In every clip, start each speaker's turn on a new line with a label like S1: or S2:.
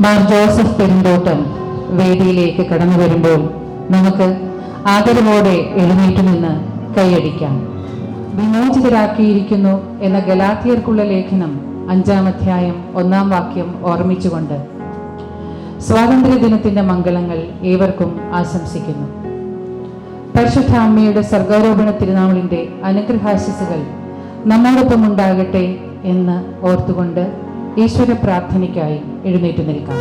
S1: Mar Joseph Perumthottam വേദിയിലേക്ക് കടന്നു വരുമ്പോൾ നമുക്ക് ആദരവോടെ എഴുന്നേറ്റ് നിന്ന് കൈയടിക്കാം. വിമോചിതരാക്കിയിരിക്കുന്നു എന്ന ഗലാത്യർക്കുള്ള ലേഖനം 5-ാം അധ്യായം 1-ാം വാക്യം ഓർമ്മിച്ചുകൊണ്ട് സ്വാതന്ത്ര്യദിനത്തിന്റെ മംഗളങ്ങൾ ഏവർക്കും ആശംസിക്കുന്നു. പരിശുദ്ധ അമ്മയുടെ സ്വർഗാരോപണ തിരുനാളിന്റെ അനുഗ്രഹാശിസുകൾ നമ്മോടൊപ്പം ഉണ്ടാകട്ടെ എന്ന് ഓർത്തുകൊണ്ട് ഈശ്വര പ്രാർത്ഥനയ്ക്കായി എഴുന്നേറ്റ് നിൽക്കാം.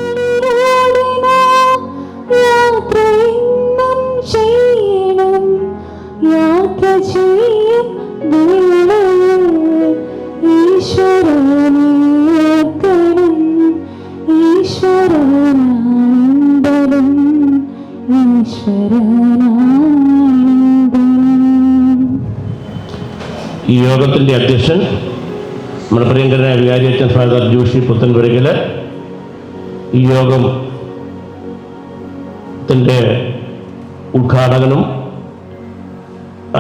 S2: ഈ യോഗത്തിൻ്റെ അധ്യക്ഷൻ നമ്മുടെ പ്രിയങ്കരനായ വികാരിയച്ഛൻ ഫാദർ ജോഷി പുത്തൻപുരയ്ക്കൽ, ഈ യോഗത്തിൻ്റെ ഉദ്ഘാടകനും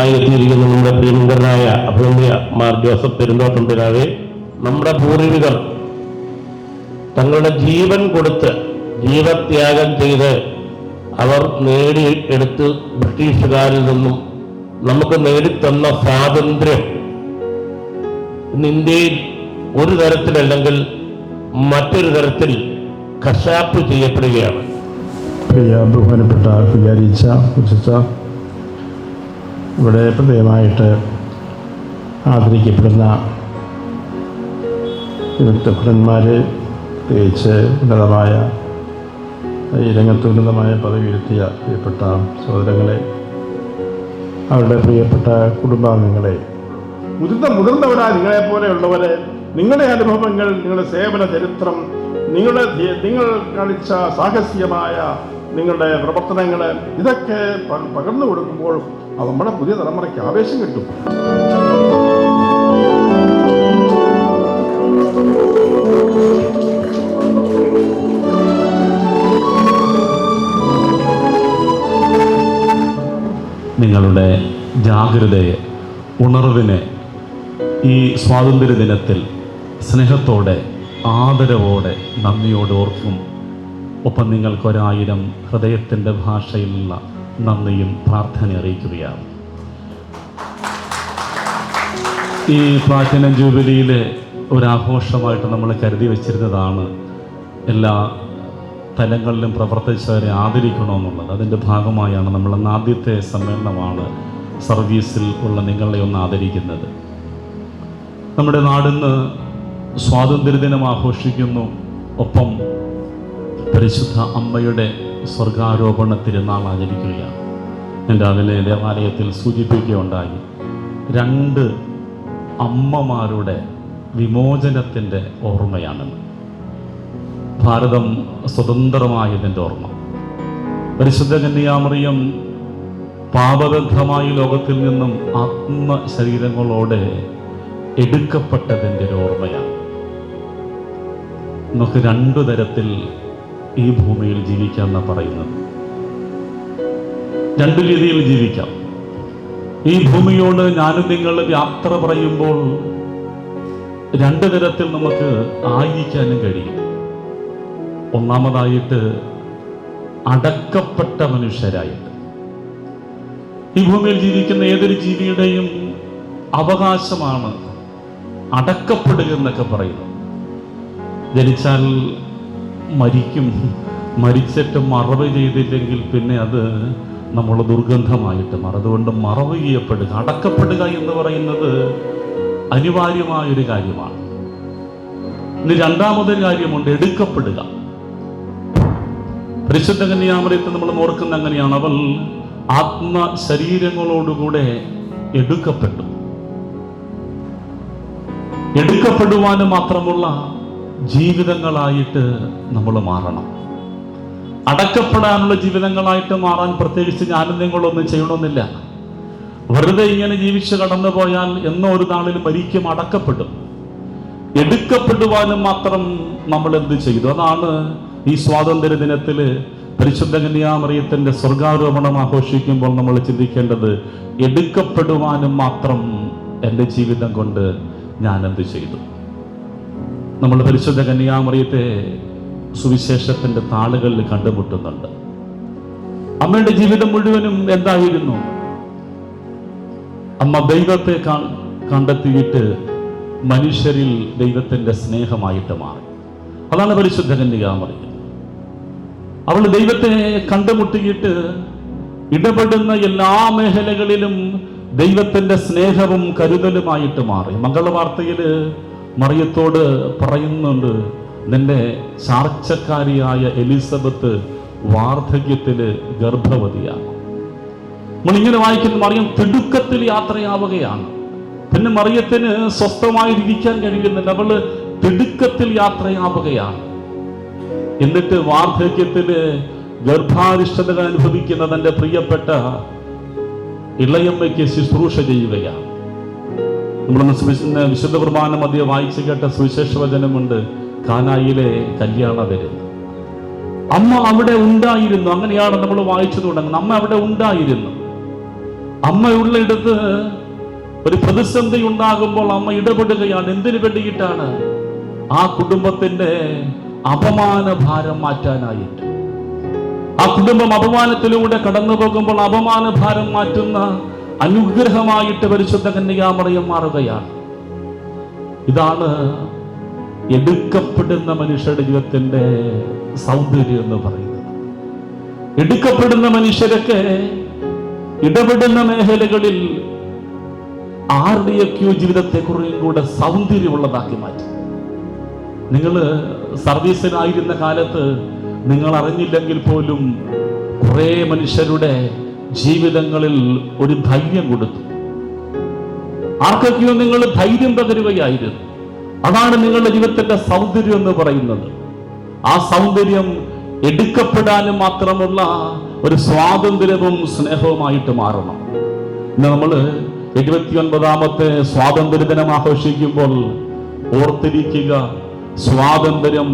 S2: ആയെത്തിയിരിക്കുന്ന നമ്മുടെ പ്രിയങ്കരനായ അഭിനന്ദ മാർ ജോസഫ് പെരുന്തോട്ടം പിതാവേ, നമ്മുടെ പൂർവികർ തങ്ങളുടെ ജീവൻ കൊടുത്ത് ജീവത്യാഗം ചെയ്ത് അവർ നേടിയെടുത്ത് ബ്രിട്ടീഷുകാരിൽ നിന്നും നമുക്ക് നേടിത്തന്ന സ്വാതന്ത്ര്യം ഇന്ന് ഇന്ത്യയിൽ ഒരു തരത്തിലല്ലെങ്കിൽ മറ്റൊരു തരത്തിൽ കശാപ്പ് ചെയ്യപ്പെടുകയാണ്.
S3: പ്രിയ ബഹുമാനപ്പെട്ട വികാരിച്ച ഇവിടെ പ്രത്യേകമായിട്ട് ആദരിക്കപ്പെടുന്ന വിദഗ്ധന്മാരെ, പ്രത്യേകിച്ച് ഉന്നതമായ ഈ രംഗത്ത് ഉന്നതമായ പദവിയിലെത്തിയ പ്രിയപ്പെട്ട സഹോദരങ്ങളെ, അവരുടെ പ്രിയപ്പെട്ട കുടുംബാംഗങ്ങളെ, മുതിർന്നവരായ നിങ്ങളെപ്പോലെയുള്ളവരെ, നിങ്ങളുടെ അനുഭവങ്ങൾ, നിങ്ങളുടെ സേവന ചരിത്രം, നിങ്ങൾ കളിച്ച സാഹസികമായ നിങ്ങളുടെ പ്രവർത്തനങ്ങൾ, ഇതൊക്കെ പകർന്നു കൊടുക്കുമ്പോൾ അത് നമ്മുടെ പുതിയ തലമുറയ്ക്ക് ആവേശം കിട്ടും.
S4: നിങ്ങളുടെ ജാഗ്രതയെ, ഉണർവിനെ ഈ സ്വാതന്ത്ര്യ ദിനത്തിൽ സ്നേഹത്തോടെ, ആദരവോടെ, നന്ദിയോടെ ഓർക്കും. ഒപ്പം നിങ്ങൾക്കൊരായിരം ഹൃദയത്തിൻ്റെ ഭാഷയിലുള്ള നന്ദിയും പ്രാർത്ഥന അറിയിക്കുകയാണ്. ഈ പ്ലാറ്റിനം ജൂബിലിയിലെ ഒരാഘോഷമായിട്ട് നമ്മൾ കരുതി വച്ചിരുന്നതാണ് എല്ലാ തലങ്ങളിലും പ്രവർത്തിച്ചവരെ ആദരിക്കണമെന്നുള്ളത്. അതിൻ്റെ ഭാഗമായാണ് നമ്മൾ ആദ്യത്തെ സമ്മേളനമാണ് സർവീസിൽ ഉള്ള നിങ്ങളെ ഒന്ന് ആദരിക്കുന്നത്. നമ്മുടെ നാടിന്ന് സ്വാതന്ത്ര്യദിനം ആഘോഷിക്കുന്നു. ഒപ്പം പരിശുദ്ധ അമ്മയുടെ സ്വർഗാരോപണ തിരുനാൾ ആചരിക്കുകയാണ്. ഞാൻ രാവിലെ ദേവാലയത്തിൽ സൂചിപ്പിക്കുകയുണ്ടായി, 2 അമ്മമാരുടെ വിമോചനത്തിൻ്റെ ഓർമ്മയാണെന്ന്. ഭാരതം സ്വതന്ത്രമായതിൻ്റെ ഓർമ്മ. പരിശുദ്ധ കന്യാമറിയം പാപബദ്ധമായി ലോകത്തിൽ നിന്നും ആത്മശരീരങ്ങളോടെ എടുക്കപ്പെട്ടതിൻ്റെ ഒരു ഓർമ്മയാണ്. നമുക്ക് 2 തരത്തിൽ ഈ ഭൂമിയിൽ ജീവിക്കാമെന്നാണ് പറയുന്നത്. 2 രീതിയിൽ ജീവിക്കാം. ഈ ഭൂമിയോട് ഞാനും നിങ്ങളും യാത്ര പറയുമ്പോൾ 2 തരത്തിൽ നമുക്ക് ആയിരിക്കാനും കഴിയും. ഒന്നാമതായിട്ട് അടക്കപ്പെട്ട മനുഷ്യരായിട്ട്. ഈ ഭൂമിയിൽ ജീവിക്കുന്ന ഏതൊരു ജീവിയുടെയും അവകാശമാണ് അടക്കപ്പെടുക എന്നൊക്കെ പറയുന്നത്. ജനിച്ചാൽ മരിക്കും, മരിച്ചിട്ട് മറവ് ചെയ്തില്ലെങ്കിൽ പിന്നെ അത് നമ്മൾ ദുർഗന്ധമായിട്ട് മാറും. അതുകൊണ്ട് മറവ് ചെയ്യപ്പെടുക, അടക്കപ്പെടുക എന്ന് പറയുന്നത് അനിവാര്യമായൊരു കാര്യമാണ്. ഇനി 2ാമതൊരു കാര്യമുണ്ട്, എടുക്കപ്പെടുക. പരിശുദ്ധ കന്യാമറിയത്തെ നമ്മൾ ഓർക്കുന്ന അങ്ങനെയാണ്. അവൾ ആത്മശരീരങ്ങളോടുകൂടെ എടുക്കപ്പെട്ടു. എടുക്കപ്പെടുവാനും മാത്രമുള്ള ജീവിതങ്ങളായിട്ട് നമ്മൾ മാറണം. അടക്കപ്പെടാനുള്ള ജീവിതങ്ങളായിട്ട് മാറാൻ പ്രത്യേകിച്ച് ഞാനും നിങ്ങളൊന്നും ചെയ്യണമെന്നില്ല. വെറുതെ ഇങ്ങനെ ജീവിച്ച് കടന്നു പോയാൽ എന്നോ ഒരു നാളിൽ മരിക്കും, അടക്കപ്പെടും. എടുക്കപ്പെടുവാനും മാത്രം നമ്മൾ എന്ത് ചെയ്തു? അതാണ് ഈ സ്വാതന്ത്ര്യ ദിനത്തിൽ പരിശുദ്ധ കന്യാമറിയത്തിന്റെ സ്വർഗാരോപണം ആഘോഷിക്കുമ്പോൾ നമ്മൾ ചിന്തിക്കേണ്ടത്, എടുക്കപ്പെടുവാനും മാത്രം എൻ്റെ ജീവിതം കൊണ്ട് ഞാൻ എന്ത് ചെയ്തു? നമ്മൾ പരിശുദ്ധ കന്യാമറിയത്തെ സുവിശേഷത്തിന്റെ താളുകളിൽ കണ്ടുമുട്ടുന്നുണ്ട്. അമ്മയുടെ ജീവിതം മുഴുവനും എന്തായിരുന്നു? അമ്മ ദൈവത്തെ കണ്ടെത്തിയിട്ട് മനുഷ്യരിൽ ദൈവത്തിന്റെ സ്നേഹമായിട്ട് മാറി. അതാണ് പരിശുദ്ധ കന്യകാമറിയം. അവൾ ദൈവത്തെ കണ്ടുമുട്ടിയിട്ട് ഇടപെടുന്ന എല്ലാ മേഖലകളിലും ദൈവത്തിന്റെ സ്നേഹവും കരുതലുമായിട്ട് മാറി. മംഗളവാർത്തയിൽ മറിയത്തോട് പറയുന്നുണ്ട്, നിന്റെ ചാർച്ചക്കാരിയായ എലിസബത്ത് വാർദ്ധക്യത്തില് ഗർഭവതിയാണ്. നമ്മളിങ്ങനെ വായിക്കുന്നു, മറിയം തിടുക്കത്തിൽ യാത്രയാവുകയാണ്. പിന്നെ മറിയത്തിന് സ്വസ്ഥമായിരിക്കാൻ കഴിയുന്നില്ല, അവള് തിടുക്കത്തിൽ യാത്രയാവുകയാണ്. എന്നിട്ട് വാർദ്ധക്യത്തില് ഗർഭാരിഷ്ടതകൾ അനുഭവിക്കുന്ന തന്റെ പ്രിയപ്പെട്ട ഇളയമ്മയ്ക്ക് ശുശ്രൂഷ ചെയ്യുകയാണ്. നമ്മളൊന്ന് വിശുദ്ധ കുർബാന മധ്യ വായിച്ചു കേട്ട സുവിശേഷ വചനമുണ്ട്, കാനായിലെ കല്യാണ വിരുന്ന്. അമ്മ അവിടെ ഉണ്ടായിരുന്നു. അങ്ങനെയാണ് നമ്മൾ വായിച്ചു തുടങ്ങുന്നത്. അമ്മ അവിടെ ഉണ്ടായിരുന്നു. അമ്മയുള്ളിടത്ത് ഒരു പ്രതിസന്ധി ഉണ്ടാകുമ്പോൾ അമ്മ ഇടപെടുകയാണ്. എന്തിനു വേണ്ടിയിട്ടാണ്? ആ കുടുംബത്തിന്റെ അപമാന ഭാരം മാറ്റാനായിട്ട്. ആ കുടുംബം അപമാനത്തിലൂടെ കടന്നു പോകുമ്പോൾ അപമാന ഭാരം മാറ്റുന്ന അനുഗ്രഹമായിട്ട് പരിശുദ്ധ കന്യകാമറിയം മാറുകയാണ്. ഇതാണ് എടുക്കപ്പെടുന്ന മനുഷ്യരുടെ ജീവിതത്തിന്റെ സൗന്ദര്യം എന്ന് പറയുന്നത്. എടുക്കപ്പെടുന്ന മനുഷ്യരൊക്കെ ഇടപെടുന്ന മേഖലകളിൽ ആരുടെയൊക്കെയോ ജീവിതത്തെ കുറേ കൂടെ സൗന്ദര്യമുള്ളതാക്കി മാറ്റി. നിങ്ങൾ സർവീസിലായിരുന്ന കാലത്ത് നിങ്ങൾ അറിഞ്ഞില്ലെങ്കിൽ പോലും കുറെ മനുഷ്യരുടെ ജീവിതങ്ങളിൽ ഒരു ധൈര്യം കൊടുത്തു. ആർക്കൊക്കെയോ നിങ്ങൾ ധൈര്യം പകരുകയായിരുന്നു. അതാണ് നിങ്ങളുടെ ജീവിതത്തിന്റെ സൗന്ദര്യം എന്ന് പറയുന്നത്. ആ സൗന്ദര്യം എടുക്കപ്പെടാനും മാത്രമുള്ള ഒരു സ്വാതന്ത്ര്യവും സ്നേഹവുമായിട്ട് മാറണം. ഇന്ന് നമ്മൾ 79ാമത്തെ സ്വാതന്ത്ര്യ ദിനം ആഘോഷിക്കുമ്പോൾ ഓർത്തിരിക്കുക, സ്വാതന്ത്ര്യം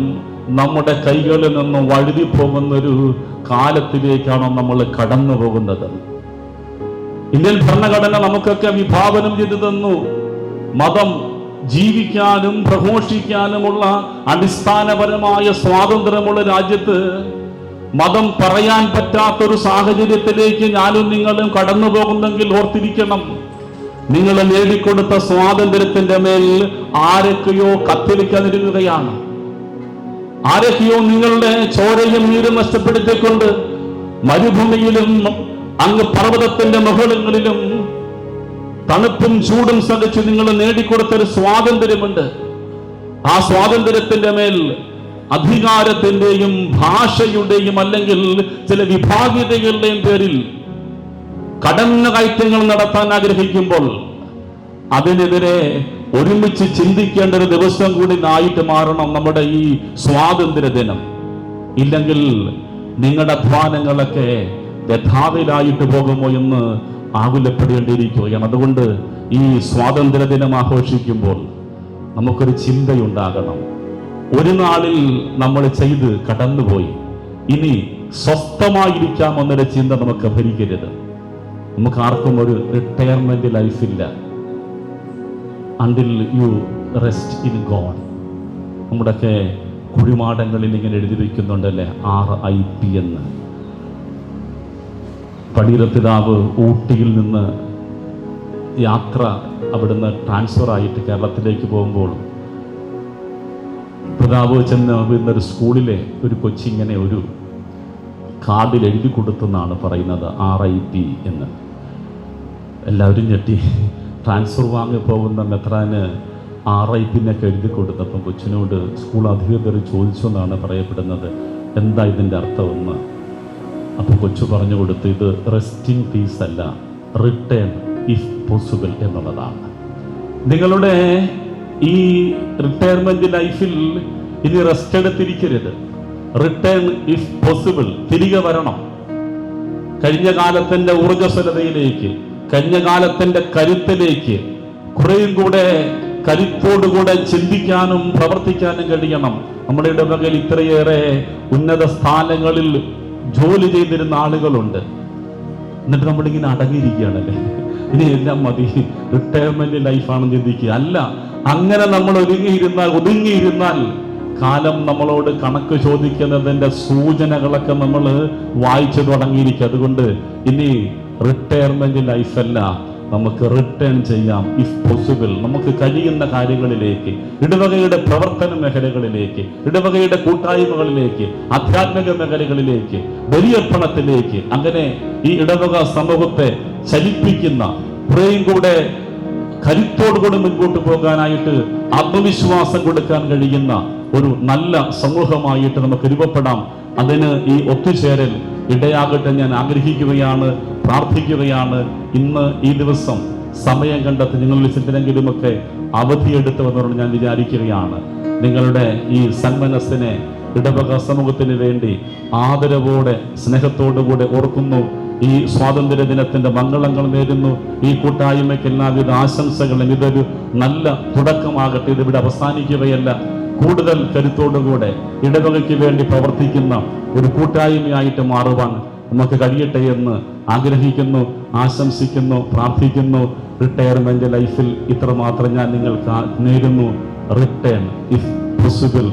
S4: നമ്മുടെ കൈകളിൽ നിന്ന് വഴുതി പോകുന്നൊരു കാലത്തിലേക്കാണ് നമ്മൾ കടന്നു പോകുന്നത്. ഇന്ത്യൻ ഭരണഘടന നമുക്കൊക്കെ വിഭാവനം ചെയ്തു തന്നു. മതം ജീവിക്കാനും പ്രഘോഷിക്കാനുമുള്ള അടിസ്ഥാനപരമായ സ്വാതന്ത്ര്യമുള്ള രാജ്യത്ത് മതം പറയാൻ പറ്റാത്തൊരു സാഹചര്യത്തിലേക്ക് ഞാനും നിങ്ങളും കടന്നു പോകുന്നെങ്കിൽ ഓർത്തിരിക്കണം, നിങ്ങൾ നേടിക്കൊടുത്ത സ്വാതന്ത്ര്യത്തിന്റെ മേൽ ആരൊക്കെയോ കത്തിരിക്കാതിരിക്കുകയാണ്. ആരൊക്കെയോ നിങ്ങളുടെ ചോരയും നീരും നഷ്ടപ്പെടുത്തിക്കൊണ്ട് മരുഭൂമിയിലും അങ്ങ് പർവ്വതത്തിന്റെ മുകളിലും തണുപ്പും ചൂടും സഹിച്ച് നിങ്ങൾ നേടിക്കൊടുത്തൊരു സ്വാതന്ത്ര്യമുണ്ട്. ആ സ്വാതന്ത്ര്യത്തിന്റെ മേൽ അധികാരത്തിന്റെയും ഭാഷയുടെയും അല്ലെങ്കിൽ ചില വിഭാഗീയതകളുടെയും പേരിൽ കടന്നുകയറ്റങ്ങൾ നടത്താൻ ആഗ്രഹിക്കുമ്പോൾ അതിനെതിരെ ഒരുമിച്ച് ചിന്തിക്കേണ്ട ഒരു ദിവസം കൂടി ആയിട്ട് മാറണം നമ്മുടെ ഈ സ്വാതന്ത്ര്യ ദിനം. ഇല്ലെങ്കിൽ നിങ്ങളുടെ അധ്വാനങ്ങളൊക്കെ യഥാവിലായിട്ട് പോകുമോ എന്ന് ആകുലപ്പെടേണ്ടിയിരിക്കുകയാണ്. അതുകൊണ്ട് ഈ സ്വാതന്ത്ര്യ ദിനം ആഘോഷിക്കുമ്പോൾ നമുക്കൊരു ചിന്തയുണ്ടാകണം. ഒരു നാളിൽ നമ്മൾ ചെയ്ത് കടന്നുപോയി, ഇനി സ്വസ്ഥമായിരിക്കാമെന്നൊരു ചിന്ത നമുക്ക് ഭരിക്കരുത്. നമുക്ക് ആർക്കും ഒരു റിട്ടയർമെന്റ് ലൈഫില്ല. Until you rest in God. നമ്മുടെയൊക്കെ കുഴിമാടങ്ങളിൽ ഇങ്ങനെ എഴുതി വയ്ക്കുന്നുണ്ടല്ലേ RIP എന്ന്. പടിയിറപ്പിതാവ് ഊട്ടിയിൽ നിന്ന് യാത്ര അവിടുന്ന് ട്രാൻസ്ഫർ ആയിട്ട് കേരളത്തിലേക്ക് പോകുമ്പോൾ പിതാവ് ചെന്ന് ഇന്നൊരു സ്കൂളിലെ ഒരു കൊച്ചിങ്ങനെ ഒരു കാർഡിൽ എഴുതി കൊടുത്തെന്നാണ് പറയുന്നത് RIP എന്ന്. എല്ലാവരും ഞെട്ടി. ട്രാൻസ്ഫർ വാങ്ങി പോകുന്ന മെത്രാന് RIP എന്നൊക്കെ എഴുതി കൊടുത്തപ്പം കൊച്ചിനോട് സ്കൂൾ അധികൃതർ ചോദിച്ചെന്നാണ് പറയപ്പെടുന്നത്, എന്താ ഇതിൻ്റെ അർത്ഥമെന്ന്. അപ്പോൾ കൊച്ചു പറഞ്ഞു കൊടുത്ത്, ഇത് റെസ്റ്റ് ഇൻ പീസ് അല്ല, റിട്ടേൺ ഇഫ് പോസിബിൾ എന്നുള്ളതാണ്. നിങ്ങളുടെ ഈ റിട്ടയർമെന്റ് ലൈഫിൽ ഇനി റെസ്റ്റ് എടുത്തിരിക്കരുത്. റിട്ടേൺ ഇഫ് പോസിബിൾ, തിരികെ വരണം. കഴിഞ്ഞ കാലത്തിന്റെ ഊർജ്ജസ്വലതയിലേക്ക്, കഴിഞ്ഞ കാലത്തിന്റെ കരുത്തിലേക്ക് കുറേയും കൂടെ കരുത്തോടുകൂടെ ചിന്തിക്കാനും പ്രവർത്തിക്കാനും കഴിയണം. നമ്മുടെ ഇടവകയിൽ ഇത്രയേറെ ഉന്നത സ്ഥാനങ്ങളിൽ ജോലി ചെയ്തിരുന്ന ആളുകളുണ്ട്. എന്നിട്ട് നമ്മളിങ്ങനെ അടങ്ങിയിരിക്കുകയാണല്ലേ, ഇനി എല്ലാം മതി, റിട്ടയർമെന്റ് ലൈഫാണെന്ന് ചിന്തിക്കുക. അല്ല, അങ്ങനെ നമ്മൾ ഒതുങ്ങിയിരുന്നാൽ കാലം നമ്മളോട് കണക്ക് ചോദിക്കുന്നതിൻ്റെ സൂചനകളൊക്കെ നമ്മൾ വായിച്ചു തുടങ്ങിയിരിക്കും. അതുകൊണ്ട് ഇനി റിട്ടയർമെന്റ് ലൈഫല്ല, നമുക്ക് റിട്ടേൺ ചെയ്യാം ഇഫ് പോസിബിൾ. നമുക്ക് കഴിയുന്ന കാര്യങ്ങളിലേക്ക്, ഇടവകയുടെ പ്രവർത്തന മേഖലകളിലേക്ക്, ഇടവകയുടെ കൂട്ടായ്മകളിലേക്ക്, ആധ്യാത്മിക മേഖലകളിലേക്ക്, ബലിയർപ്പണത്തിലേക്ക്, അങ്ങനെ ഈ ഇടവക സമൂഹത്തെ ചലിപ്പിക്കുന്ന കുറേയും കൂടെ കരുത്തോടുകൂടി മുൻപോട്ട് പോകാനായിട്ട് ആത്മവിശ്വാസം കൊടുക്കാൻ കഴിയുന്ന ഒരു നല്ല സമൂഹമായിട്ട് നമുക്ക് രൂപപ്പെടാം. അതിന് ഈ ഒത്തുചേരൽ ഇടയാകട്ടെ ഞാൻ ആഗ്രഹിക്കുകയാണ്, പ്രാർത്ഥിക്കുകയാണ്. ഇന്ന് ഈ ദിവസം സമയം കണ്ടെത്തി നിങ്ങളിൽ ചിലരെങ്കിലുമൊക്കെ അവധിയെടുത്തുവെന്നോട് ഞാൻ വിചാരിക്കുകയാണ്. നിങ്ങളുടെ ഈ സന്മനസ്സിനെ ഇടവക സമൂഹത്തിന് വേണ്ടി ആദരവോടെ സ്നേഹത്തോടുകൂടെ ഓർക്കുന്നു. ഈ സ്വാതന്ത്ര്യ ദിനത്തിന്റെ മംഗളങ്ങൾ നേരുന്നു. ഈ കൂട്ടായ്മയ്ക്ക് എല്ലാവിധ ആശംസകളും. ഇതൊരു നല്ല തുടക്കമാകട്ടെ. ഇതിവിടെ അവസാനിക്കുകയല്ല. കൂടുതൽ കരുത്തോടുകൂടെ ഇടവകയ്ക്ക് വേണ്ടി പ്രവർത്തിക്കുന്ന ഒരു കൂട്ടായ്മയായിട്ട് മാറുവാൻ നമുക്ക് കഴിയട്ടെ എന്ന് ആഗ്രഹിക്കുന്നു, ആശംസിക്കുന്നു, പ്രാർത്ഥിക്കുന്നു. റിട്ടയർമെന്റ് ലൈഫിൽ ഇത്രമാത്രം ഞാൻ നിങ്ങൾക്ക് നേരുന്നു. Return if possible.